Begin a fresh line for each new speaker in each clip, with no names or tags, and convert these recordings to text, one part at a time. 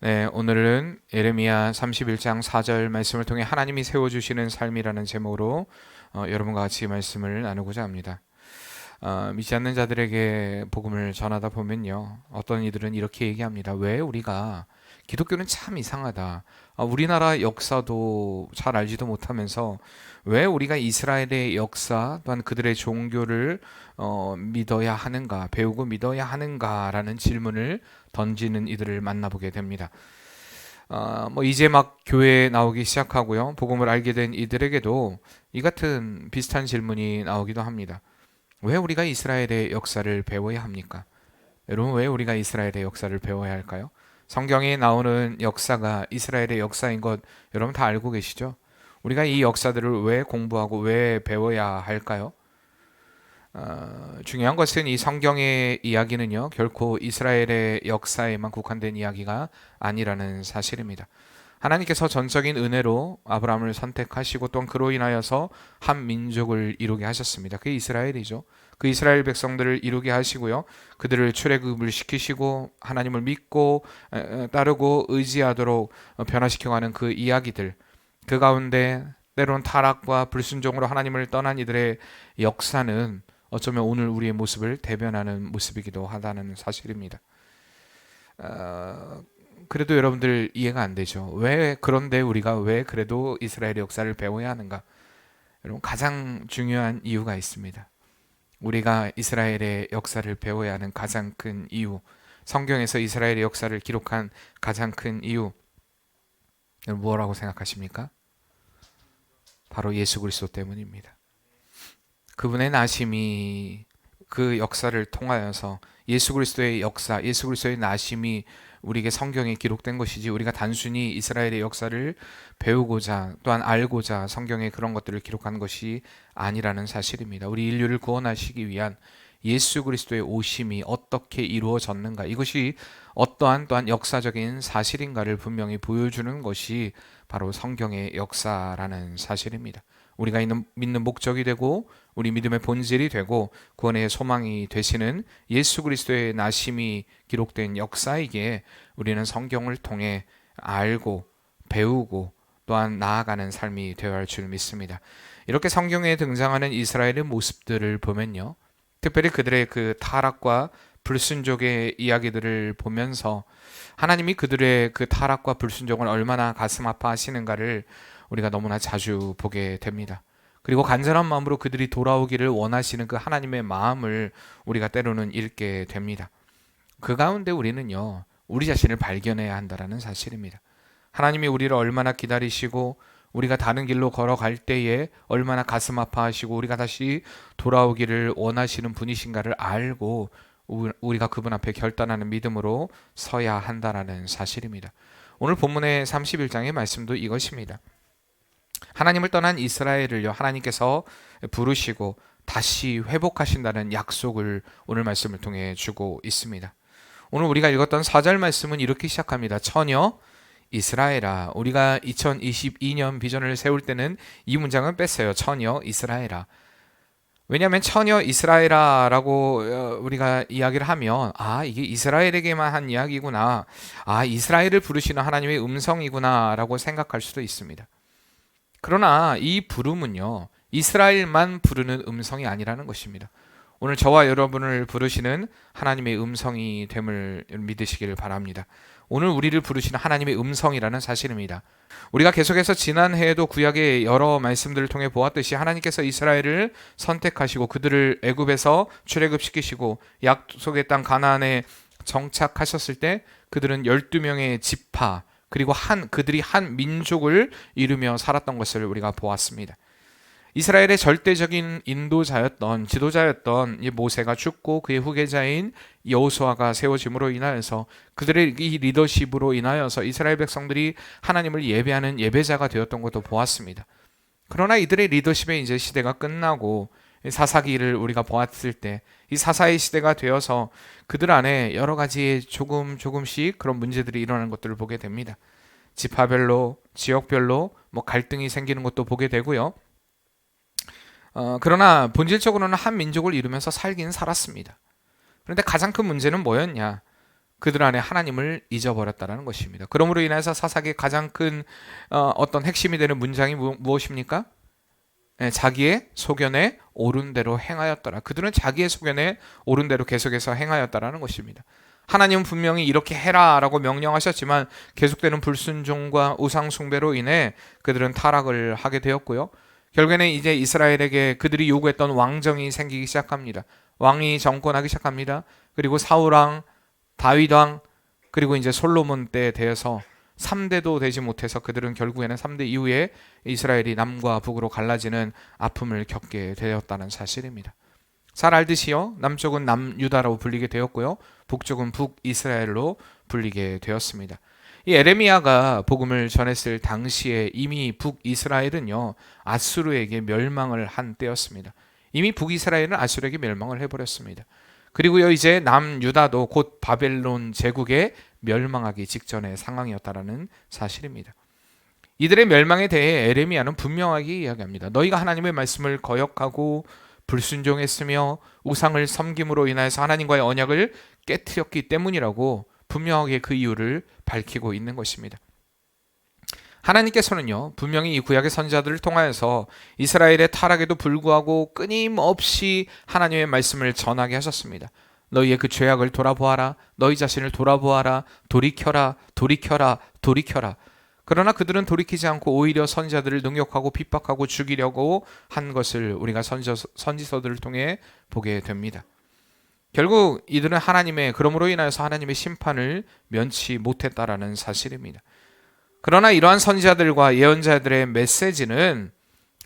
네, 오늘은 예레미야 31장 4절 말씀을 통해 하나님이 세워주시는 삶이라는 제목으로 여러분과 같이 말씀을 나누고자 합니다. 믿지 않는 자들에게 복음을 전하다 보면요, 어떤 이들은 이렇게 얘기합니다. 왜 우리가 기독교는 참 이상하다. 우리나라 역사도 잘 알지도 못하면서 왜 우리가 이스라엘의 역사 또한 그들의 종교를 믿어야 하는가, 배우고 믿어야 하는가라는 질문을 던지는 이들을 만나보게 됩니다. 이제 막 교회에 나오기 시작하고요, 복음을 알게 된 이들에게도 이 같은 비슷한 질문이 나오기도 합니다. 왜 우리가 이스라엘의 역사를 배워야 합니까? 여러분, 왜 우리가 이스라엘의 역사를 배워야 할까요? 성경에 나오는 역사가 이스라엘의 역사인 것 여러분 다 알고 계시죠? 우리가 이 역사들을 왜 공부하고 왜 배워야 할까요? 중요한 것은 이 성경의 이야기는요, 결코 이스라엘의 역사에만 국한된 이야기가 아니라는 사실입니다. 하나님께서 전적인 은혜로 아브라함을 선택하시고 또한 그로 인하여서 한 민족을 이루게 하셨습니다. 그게 이스라엘이죠. 그 이스라엘 백성들을 이루게 하시고요, 그들을 출애굽을 시키시고 하나님을 믿고 따르고 의지하도록 변화시켜가는 그 이야기들, 그 가운데 때론 타락과 불순종으로 하나님을 떠난 이들의 역사는 어쩌면 오늘 우리의 모습을 대변하는 모습이기도 하다는 사실입니다. 그래도 여러분들 이해가 안 되죠. 그런데 우리가 왜 그래도 이스라엘의 역사를 배워야 하는가? 여러분, 가장 중요한 이유가 있습니다. 우리가 이스라엘의 역사를 배워야 하는 가장 큰 이유, 성경에서 이스라엘의 역사를 기록한 가장 큰 이유, 여러분 뭐라고 생각하십니까? 바로 예수 그리스도 때문입니다. 그분의 나심이, 그 역사를 통하여서 예수 그리스도의 역사, 예수 그리스도의 나심이 우리에게 성경에 기록된 것이지, 우리가 단순히 이스라엘의 역사를 배우고자 또한 알고자 성경에 그런 것들을 기록한 것이 아니라는 사실입니다. 우리 인류를 구원하시기 위한 예수 그리스도의 오심이 어떻게 이루어졌는가, 이것이 어떠한 또한 역사적인 사실인가를 분명히 보여주는 것이 바로 성경의 역사라는 사실입니다. 우리가 믿는 목적이 되고 우리 믿음의 본질이 되고 구원의 소망이 되시는 예수 그리스도의 나심이 기록된 역사이기에 우리는 성경을 통해 알고 배우고 또한 나아가는 삶이 되어야 할 줄 믿습니다. 이렇게 성경에 등장하는 이스라엘의 모습들을 보면요, 특별히 그들의 그 타락과 불순종의 이야기들을 보면서 하나님이 그들의 그 타락과 불순종을 얼마나 가슴 아파하시는가를 우리가 너무나 자주 보게 됩니다. 그리고 간절한 마음으로 그들이 돌아오기를 원하시는 그 하나님의 마음을 우리가 때로는 잃게 됩니다. 그 가운데 우리는요, 우리 자신을 발견해야 한다는 사실입니다. 하나님이 우리를 얼마나 기다리시고 우리가 다른 길로 걸어갈 때에 얼마나 가슴 아파하시고 우리가 다시 돌아오기를 원하시는 분이신가를 알고 우리가 그분 앞에 결단하는 믿음으로 서야 한다는 사실입니다. 오늘 본문의 31장의 말씀도 이것입니다. 하나님을 떠난 이스라엘을요, 하나님께서 부르시고 다시 회복하신다는 약속을 오늘 말씀을 통해 주고 있습니다. 오늘 우리가 읽었던 4절 말씀은 이렇게 시작합니다. 처녀 이스라엘아. 우리가 2022년 비전을 세울 때는 이 문장은 뺐어요. 처녀 이스라엘아. 왜냐하면 처녀 이스라엘아라고 우리가 이야기를 하면, 이게 이스라엘에게만 한 이야기구나, 이스라엘을 부르시는 하나님의 음성이구나 라고 생각할 수도 있습니다. 그러나 이 부름은요, 이스라엘만 부르는 음성이 아니라는 것입니다. 오늘 저와 여러분을 부르시는 하나님의 음성이 됨을 믿으시기를 바랍니다. 오늘 우리를 부르시는 하나님의 음성이라는 사실입니다. 우리가 계속해서 지난해에도 구약의 여러 말씀들을 통해 보았듯이 하나님께서 이스라엘을 선택하시고 그들을 애굽에서 출애굽시키시고 약속의 땅 가나안에 정착하셨을 때 그들은 12명의 지파, 그리고 그들이 한 민족을 이루며 살았던 것을 우리가 보았습니다. 이스라엘의 절대적인 인도자였던, 지도자였던 이 모세가 죽고 그의 후계자인 여호수아가 세워짐으로 인하여서 그들의 이 리더십으로 인하여서 이스라엘 백성들이 하나님을 예배하는 예배자가 되었던 것도 보았습니다. 그러나 이들의 리더십의 이제 시대가 끝나고 사사기를 우리가 보았을 때 이 사사의 시대가 되어서 그들 안에 여러 가지 조금씩 그런 문제들이 일어나는 것들을 보게 됩니다. 지파별로, 지역별로 갈등이 생기는 것도 보게 되고요. 그러나 본질적으로는 한 민족을 이루면서 살긴 살았습니다. 그런데 가장 큰 문제는 뭐였냐? 그들 안에 하나님을 잊어버렸다는 것입니다. 그러므로 인해서 사사기의 가장 큰 어떤 핵심이 되는 문장이 무엇입니까? 네, 자기의 소견에 옳은 대로 행하였더라. 그들은 자기의 소견에 옳은 대로 계속해서 행하였다라는 것입니다. 하나님은 분명히 이렇게 해라 라고 명령하셨지만 계속되는 불순종과 우상 숭배로 인해 그들은 타락을 하게 되었고요. 결국에는 이제 이스라엘에게 그들이 요구했던 왕정이 생기기 시작합니다. 왕이 정권하기 시작합니다. 그리고 사울왕, 다윗왕, 그리고 이제 솔로몬 때에 대해서 3대도 되지 못해서 그들은 결국에는 3대 이후에 이스라엘이 남과 북으로 갈라지는 아픔을 겪게 되었다는 사실입니다. 잘 알듯이요, 남쪽은 남유다로 불리게 되었고요, 북쪽은 북이스라엘로 불리게 되었습니다. 이 에레미야가 복음을 전했을 당시에 이미 북이스라엘은요 아수르에게 멸망을 한 때였습니다. 이미 북이스라엘은 아수르에게 멸망을 해버렸습니다. 그리고요 이제 남유다도 곧 바벨론 제국에 멸망하기 직전의 상황이었다라는 사실입니다. 이들의 멸망에 대해 에레미야는 분명하게 이야기합니다. 너희가 하나님의 말씀을 거역하고 불순종했으며 우상을 섬김으로 인하여서 하나님과의 언약을 깨트렸기 때문이라고 분명하게 그 이유를 밝히고 있는 것입니다. 하나님께서는요 분명히 이 구약의 선지자들을 통하여서 이스라엘의 타락에도 불구하고 끊임없이 하나님의 말씀을 전하게 하셨습니다. 너희의 그 죄악을 돌아보아라. 너희 자신을 돌아보아라. 돌이켜라. 돌이켜라. 돌이켜라. 그러나 그들은 돌이키지 않고 오히려 선지자들을 능욕하고 핍박하고 죽이려고 한 것을 우리가 선지서들을 통해 보게 됩니다. 결국 이들은 그러므로 인하여서 하나님의 심판을 면치 못했다라는 사실입니다. 그러나 이러한 선지자들과 예언자들의 메시지는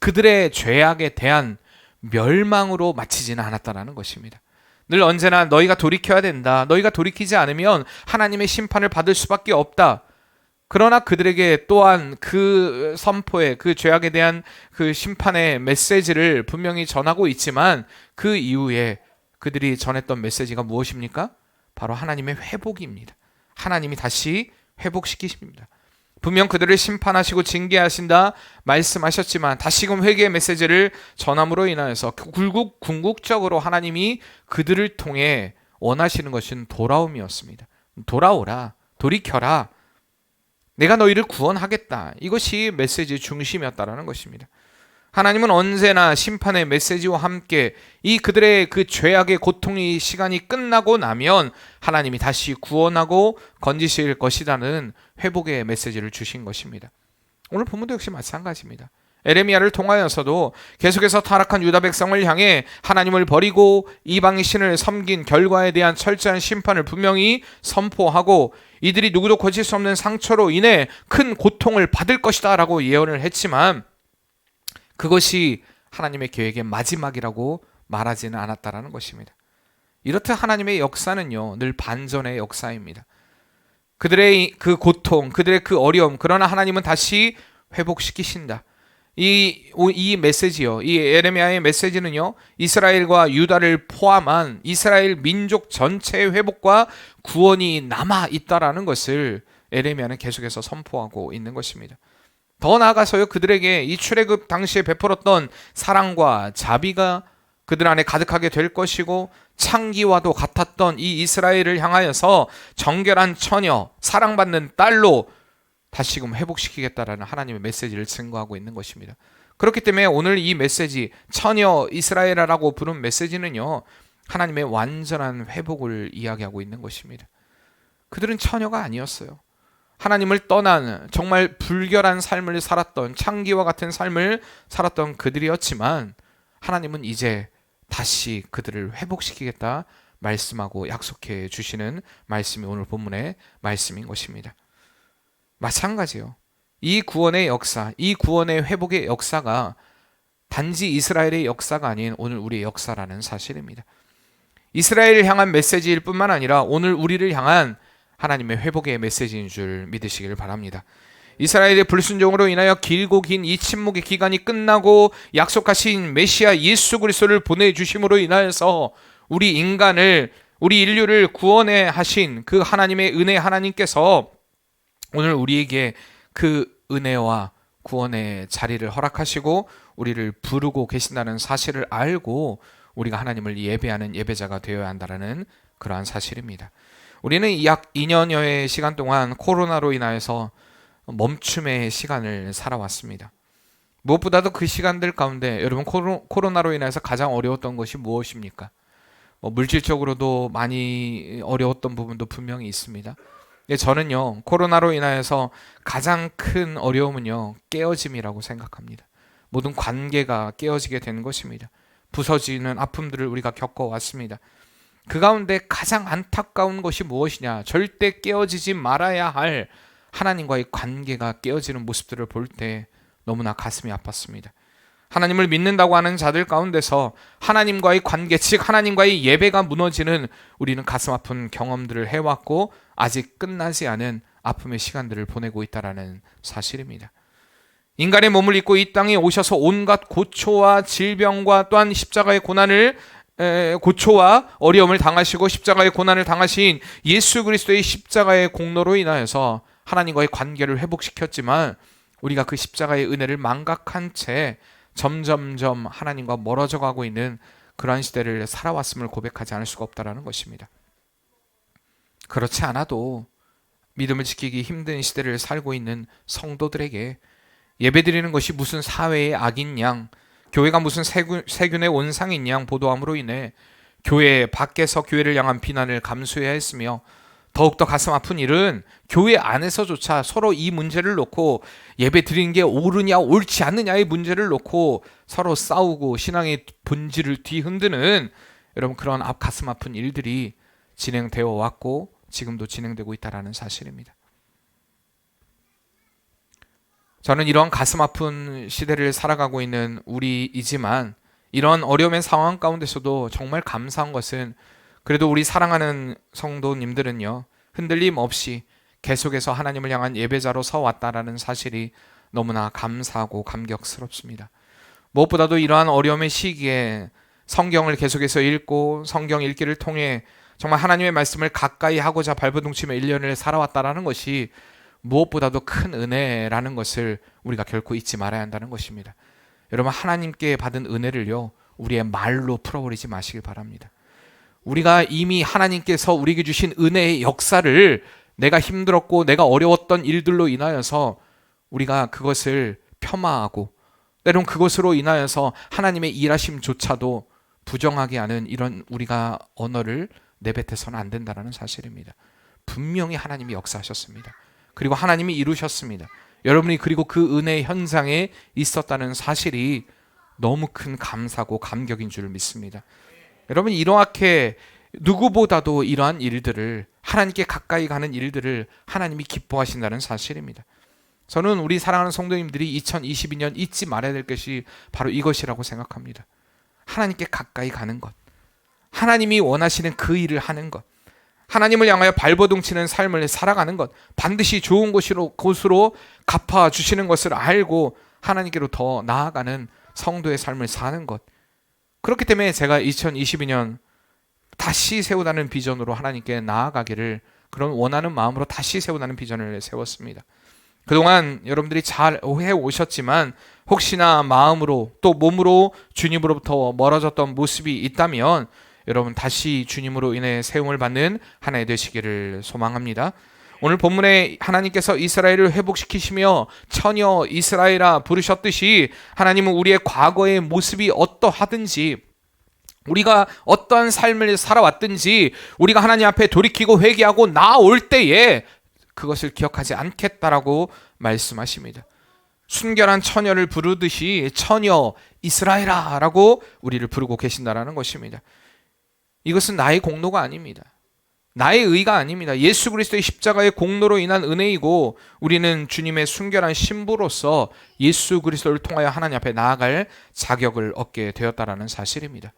그들의 죄악에 대한 멸망으로 마치지는 않았다라는 것입니다. 늘 언제나 너희가 돌이켜야 된다. 너희가 돌이키지 않으면 하나님의 심판을 받을 수밖에 없다. 그러나 그들에게 또한 그 선포의 그 죄악에 대한 그 심판의 메시지를 분명히 전하고 있지만 그 이후에 그들이 전했던 메시지가 무엇입니까? 바로 하나님의 회복입니다. 하나님이 다시 회복시키십니다. 분명 그들을 심판하시고 징계하신다 말씀하셨지만 다시금 회개의 메시지를 전함으로 인하여서 궁극적으로 하나님이 그들을 통해 원하시는 것은 돌아옴이었습니다. 돌아오라, 돌이켜라, 내가 너희를 구원하겠다. 이것이 메시지의 중심이었다라는 것입니다. 하나님은 언제나 심판의 메시지와 함께 이 그들의 그 죄악의 고통의 시간이 끝나고 나면 하나님이 다시 구원하고 건지실 것이라는 회복의 메시지를 주신 것입니다. 오늘 본문도 역시 마찬가지입니다. 에레미야를 통하여서도 계속해서 타락한 유다 백성을 향해 하나님을 버리고 이방의 신을 섬긴 결과에 대한 철저한 심판을 분명히 선포하고 이들이 누구도 고칠 수 없는 상처로 인해 큰 고통을 받을 것이다 라고 예언을 했지만 그것이 하나님의 계획의 마지막이라고 말하지는 않았다라는 것입니다. 이렇듯 하나님의 역사는요 늘 반전의 역사입니다. 그들의 그 고통, 그들의 그 어려움, 그러나 하나님은 다시 회복시키신다. 이 메시지요, 이 에레미야의 메시지는요 이스라엘과 유다를 포함한 이스라엘 민족 전체의 회복과 구원이 남아 있다라는 것을 에레미야는 계속해서 선포하고 있는 것입니다. 더 나아가서요 그들에게 이 출애굽 당시에 베풀었던 사랑과 자비가 그들 안에 가득하게 될 것이고 창기와도 같았던 이 이스라엘을 향하여서 정결한 처녀, 사랑받는 딸로 다시금 회복시키겠다라는 하나님의 메시지를 증거하고 있는 것입니다. 그렇기 때문에 오늘 이 메시지, 처녀 이스라엘이라고 부른 메시지는요 하나님의 완전한 회복을 이야기하고 있는 것입니다. 그들은 처녀가 아니었어요. 하나님을 떠난 정말 불결한 삶을 살았던, 창기와 같은 삶을 살았던 그들이었지만 하나님은 이제 다시 그들을 회복시키겠다 말씀하고 약속해 주시는 말씀이 오늘 본문의 말씀인 것입니다. 마찬가지요. 이 구원의 역사, 이 구원의 회복의 역사가 단지 이스라엘의 역사가 아닌 오늘 우리의 역사라는 사실입니다. 이스라엘을 향한 메시지일 뿐만 아니라 오늘 우리를 향한 하나님의 회복의 메시지인 줄 믿으시길 바랍니다. 이스라엘의 불순종으로 인하여 길고 긴 이 침묵의 기간이 끝나고 약속하신 메시아 예수 그리스도를 보내주심으로 인하여서 우리 인류를 구원해 하신 그 하나님의 은혜 하나님께서 오늘 우리에게 그 은혜와 구원의 자리를 허락하시고 우리를 부르고 계신다는 사실을 알고 우리가 하나님을 예배하는 예배자가 되어야 한다는 그러한 사실입니다. 우리는 약 2년여의 시간 동안 코로나로 인하여서 멈춤의 시간을 살아왔습니다. 무엇보다도 그 시간들 가운데 여러분 코로나로 인해서 가장 어려웠던 것이 무엇입니까? 물질적으로도 많이 어려웠던 부분도 분명히 있습니다. 저는요, 코로나로 인하여서 가장 큰 어려움은요, 깨어짐이라고 생각합니다. 모든 관계가 깨어지게 되는 것입니다. 부서지는 아픔들을 우리가 겪어왔습니다. 그 가운데 가장 안타까운 것이 무엇이냐? 절대 깨어지지 말아야 할 하나님과의 관계가 깨어지는 모습들을 볼 때 너무나 가슴이 아팠습니다. 하나님을 믿는다고 하는 자들 가운데서 하나님과의 관계, 즉 하나님과의 예배가 무너지는 우리는 가슴 아픈 경험들을 해왔고 아직 끝나지 않은 아픔의 시간들을 보내고 있다는 사실입니다. 인간의 몸을 입고 이 땅에 오셔서 온갖 고초와 질병과 또한 십자가의 고초와 어려움을 당하시고 십자가의 고난을 당하신 예수 그리스도의 십자가의 공로로 인하여서 하나님과의 관계를 회복시켰지만 우리가 그 십자가의 은혜를 망각한 채 점점점 하나님과 멀어져 가고 있는 그러한 시대를 살아왔음을 고백하지 않을 수가 없다는 것입니다. 그렇지 않아도 믿음을 지키기 힘든 시대를 살고 있는 성도들에게 예배드리는 것이 무슨 사회의 악인 양, 교회가 무슨 세균의 온상인 양 보도함으로 인해 교회 밖에서 교회를 향한 비난을 감수해야 했으며 더욱더 가슴 아픈 일은 교회 안에서조차 서로 이 문제를 놓고 예배 드리는 게 옳으냐 옳지 않느냐의 문제를 놓고 서로 싸우고 신앙의 본질을 뒤흔드는 여러분 그런 가슴 아픈 일들이 진행되어 왔고 지금도 진행되고 있다는 사실입니다. 저는 이런 가슴 아픈 시대를 살아가고 있는 우리이지만 이런 어려움의 상황 가운데서도 정말 감사한 것은 그래도 우리 사랑하는 성도님들은요, 흔들림 없이 계속해서 하나님을 향한 예배자로 서왔다라는 사실이 너무나 감사하고 감격스럽습니다. 무엇보다도 이러한 어려움의 시기에 성경을 계속해서 읽고 성경 읽기를 통해 정말 하나님의 말씀을 가까이 하고자 발버둥치며 1년을 살아왔다라는 것이 무엇보다도 큰 은혜라는 것을 우리가 결코 잊지 말아야 한다는 것입니다. 여러분, 하나님께 받은 은혜를요, 우리의 말로 풀어버리지 마시길 바랍니다. 우리가 이미 하나님께서 우리에게 주신 은혜의 역사를 내가 힘들었고 내가 어려웠던 일들로 인하여서 우리가 그것을 폄하하고 때론 그것으로 인하여서 하나님의 일하심조차도 부정하게 하는 이런 우리가 언어를 내뱉어서는 안 된다는 사실입니다. 분명히 하나님이 역사하셨습니다. 그리고 하나님이 이루셨습니다. 여러분이 그리고 그 은혜의 현장에 있었다는 사실이 너무 큰 감사고 감격인 줄 믿습니다. 여러분, 이렇게 누구보다도 이러한 일들을 하나님께 가까이 가는 일들을 하나님이 기뻐하신다는 사실입니다. 저는 우리 사랑하는 성도님들이 2022년 잊지 말아야 될 것이 바로 이것이라고 생각합니다. 하나님께 가까이 가는 것, 하나님이 원하시는 그 일을 하는 것, 하나님을 향하여 발버둥치는 삶을 살아가는 것, 반드시 좋은 곳으로 갚아주시는 것을 알고 하나님께로 더 나아가는 성도의 삶을 사는 것. 그렇기 때문에 제가 2022년 다시 세우다는 비전으로 하나님께 나아가기를 그런 원하는 마음으로 다시 세우다는 비전을 세웠습니다. 그동안 여러분들이 잘 해오셨지만 혹시나 마음으로 또 몸으로 주님으로부터 멀어졌던 모습이 있다면 여러분 다시 주님으로 인해 세움을 받는 한 해 되시기를 소망합니다. 오늘 본문에 하나님께서 이스라엘을 회복시키시며 처녀 이스라엘아 부르셨듯이 하나님은 우리의 과거의 모습이 어떠하든지 우리가 어떠한 삶을 살아왔든지 우리가 하나님 앞에 돌이키고 회개하고 나올 때에 그것을 기억하지 않겠다라고 말씀하십니다. 순결한 처녀를 부르듯이 처녀 이스라엘아 라고 우리를 부르고 계신다라는 것입니다. 이것은 나의 공로가 아닙니다. 나의 의가 아닙니다. 예수 그리스도의 십자가의 공로로 인한 은혜이고 우리는 주님의 순결한 신부로서 예수 그리스도를 통하여 하나님 앞에 나아갈 자격을 얻게 되었다라는 사실입니다.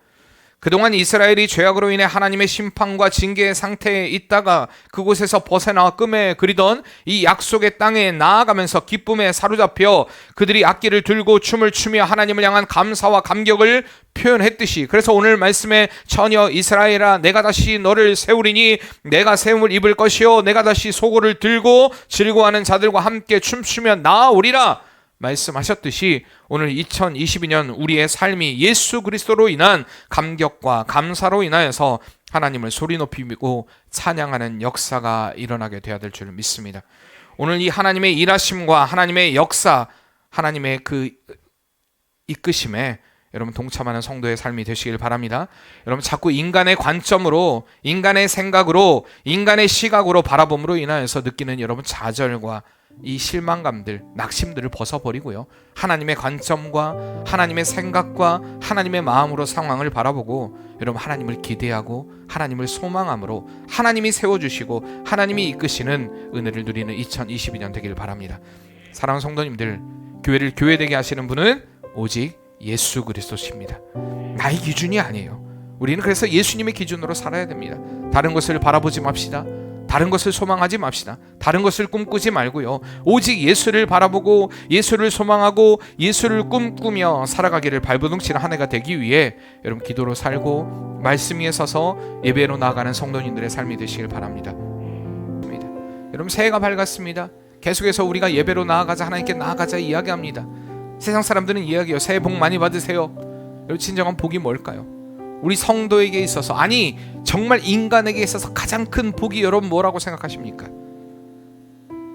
그동안 이스라엘이 죄악으로 인해 하나님의 심판과 징계의 상태에 있다가 그곳에서 벗어나 꿈에 그리던 이 약속의 땅에 나아가면서 기쁨에 사로잡혀 그들이 악기를 들고 춤을 추며 하나님을 향한 감사와 감격을 표현했듯이 그래서 오늘 말씀에 처녀 이스라엘아 내가 다시 너를 세우리니 내가 세움을 입을 것이요 내가 다시 소고를 들고 즐거워하는 자들과 함께 춤추며 나아오리라 말씀하셨듯이 오늘 2022년 우리의 삶이 예수 그리스도로 인한 감격과 감사로 인하여서 하나님을 소리 높이고 찬양하는 역사가 일어나게 되어야 될 줄 믿습니다. 오늘 이 하나님의 일하심과 하나님의 역사, 하나님의 그 이끄심에 여러분 동참하는 성도의 삶이 되시길 바랍니다. 여러분 자꾸 인간의 관점으로, 인간의 생각으로, 인간의 시각으로 바라봄으로 인하여서 느끼는 여러분 좌절과 이 실망감들, 낙심들을 벗어버리고요, 하나님의 관점과 하나님의 생각과 하나님의 마음으로 상황을 바라보고 여러분 하나님을 기대하고 하나님을 소망함으로 하나님이 세워주시고 하나님이 이끄시는 은혜를 누리는 2022년 되길 바랍니다. 사랑하는 성도님들, 교회를 교회되게 하시는 분은 오직 예수 그리스도십니다. 나의 기준이 아니에요. 우리는 그래서 예수님의 기준으로 살아야 됩니다. 다른 것을 바라보지 맙시다. 다른 것을 소망하지 맙시다. 다른 것을 꿈꾸지 말고요, 오직 예수를 바라보고 예수를 소망하고 예수를 꿈꾸며 살아가기를 발버둥치는 한 해가 되기 위해 여러분 기도로 살고 말씀 위에 서서 예배로 나아가는 성도님들의 삶이 되시길 바랍니다. 여러분 새해가 밝았습니다. 계속해서 우리가 예배로 나아가자, 하나님께 나아가자 이야기합니다. 세상 사람들은 이야기해요. 새해 복 많이 받으세요. 여러분 진정한 복이 뭘까요? 우리 성도에게 있어서, 아니 정말 인간에게 있어서 가장 큰 복이 여러분 뭐라고 생각하십니까?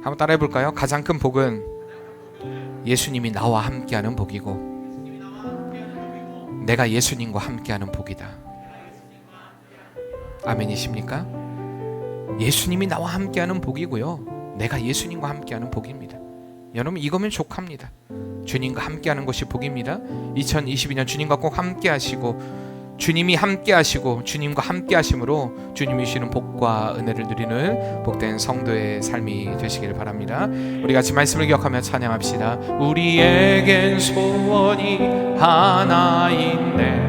한번 따라해 볼까요? 가장 큰 복은 예수님이 나와 함께하는 복이고 내가 예수님과 함께하는 복이다. 아멘이십니까? 예수님이 나와 함께하는 복이고요, 내가 예수님과 함께하는 복입니다. 여러분 이거면 족합니다. 주님과 함께하는 것이 복입니다. 2022년 주님과 꼭 함께하시고 주님이 함께하시고 주님과 함께하심으로 주님이 주시는 복과 은혜를 누리는 복된 성도의 삶이 되시길 바랍니다. 우리 같이 말씀을 기억하며 찬양합시다. 우리에겐 소원이 하나인데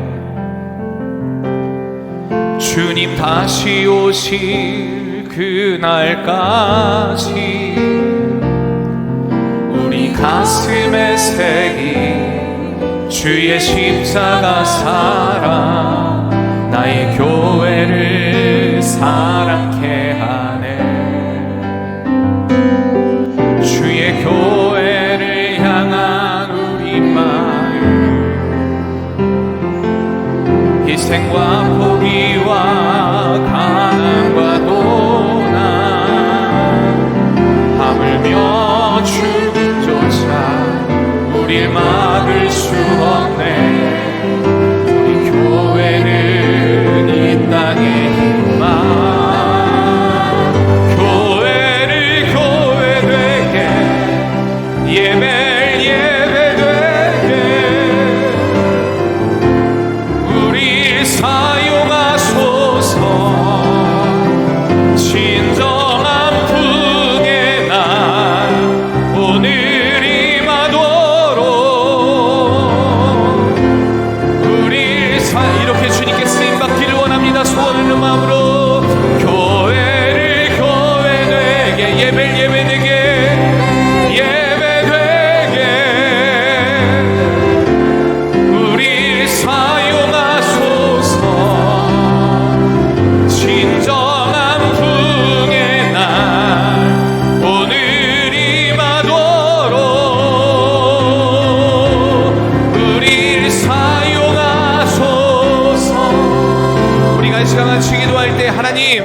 주님 다시 오실 그날까지 우리 가슴에 새긴 주의 십자가 사랑 나의 교회를 사랑케 하네. 주의 교회를 향한 우리 마음, 희생과 포기와 가난과 고난, 하물며 죽음조차 우릴 막을 수 없네. 우리 교회는 이 땅의 희망, 교회를 교회 되게, 예배를 예배 되게 우리 사용하소서. 진정한 풍의 날 오늘이 이렇게 주님께 쓰임받기를 원합니다. 소원하는 마음으로 교회를 교회 되게, 예배를 예배 되게, 예배 되게 우리 사용하소서. 진정한 풍의 날 오늘이 마도록 우리 사용하소서. 우리가 이 시간 같이 기도할 때 하나님,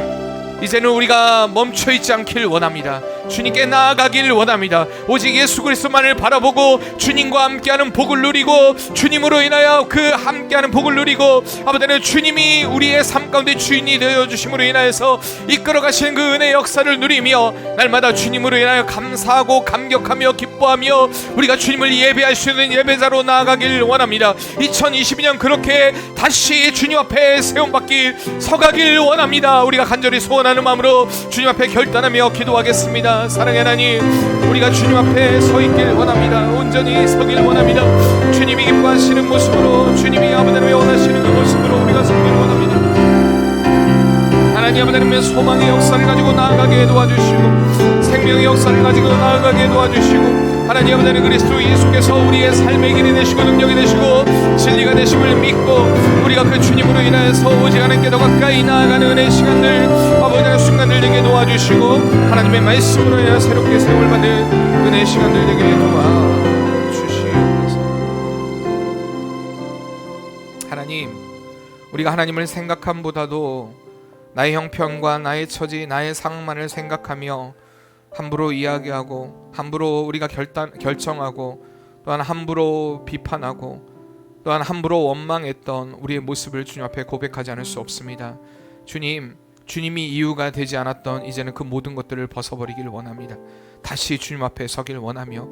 이제는 우리가 멈춰있지 않길 원합니다. 주님께 나아가길 원합니다. 오직 예수 그리스도만을 바라보고 주님과 함께하는 복을 누리고 주님으로 인하여 그 함께하는 복을 누리고, 아버지는 주님이 우리의 삶 가운데 주인이 되어주심으로 인하여서 이끌어가시는 그 은혜의 역사를 누리며 날마다 주님으로 인하여 감사하고 감격하며 기뻐하며 우리가 주님을 예배할 수 있는 예배자로 나아가길 원합니다. 2022년 그렇게 다시 주님 앞에 세움받길, 서가길 원합니다. 우리가 간절히 소원하는 마음으로 주님 앞에 결단하며 기도하겠습니다. 사랑의 하나님, 우리가 주님 앞에 서 있길 원합니다. 온전히 서길 원합니다. 주님이 기뻐하시는 모습으로, 주님이 아버지를 원하시는 그 모습으로 우리가 서길 원합니다. 하나님 아버지는 소망의 역사를 가지고 나아가게 도와주시고 생명의 역사를 가지고 나아가게 도와주시고, 하나님 아버지는 그리스도 예수께서 우리의 삶의 길이 되시고 능력이 되시고 진리가 되심을 믿고 우리가 그 주님으로 인하여서 오직 하나님께 더 가까이 나아가는 은혜의 시간들, 아버지의 순간들 되게 도와주시고 하나님의 말씀으로 인하여 새롭게 세움을 받는 은혜의 시간들 되게 도와주시옵소서. 하나님, 우리가 하나님을 생각함보다도 나의 형편과 나의 처지, 나의 상황만을 생각하며 함부로 이야기하고 함부로 우리가 결정하고 또한 함부로 비판하고 또한 함부로 원망했던 우리의 모습을 주님 앞에 고백하지 않을 수 없습니다. 주님이 이유가 되지 않았던 이제는 그 모든 것들을 벗어버리길 원합니다. 다시 주님 앞에 서길 원하며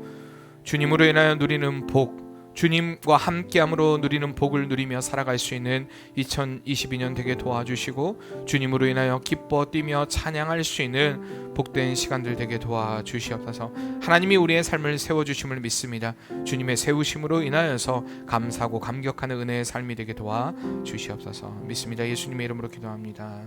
주님으로 인하여 누리는 복, 주님과 함께함으로 누리는 복을 누리며 살아갈 수 있는 2022년 되게 도와주시고 주님으로 인하여 기뻐 뛰며 찬양할 수 있는 복된 시간들 되게 도와주시옵소서. 하나님이 우리의 삶을 세워주심을 믿습니다. 주님의 세우심으로 인하여서 감사하고 감격하는 은혜의 삶이 되게 도와주시옵소서. 믿습니다. 예수님의 이름으로 기도합니다.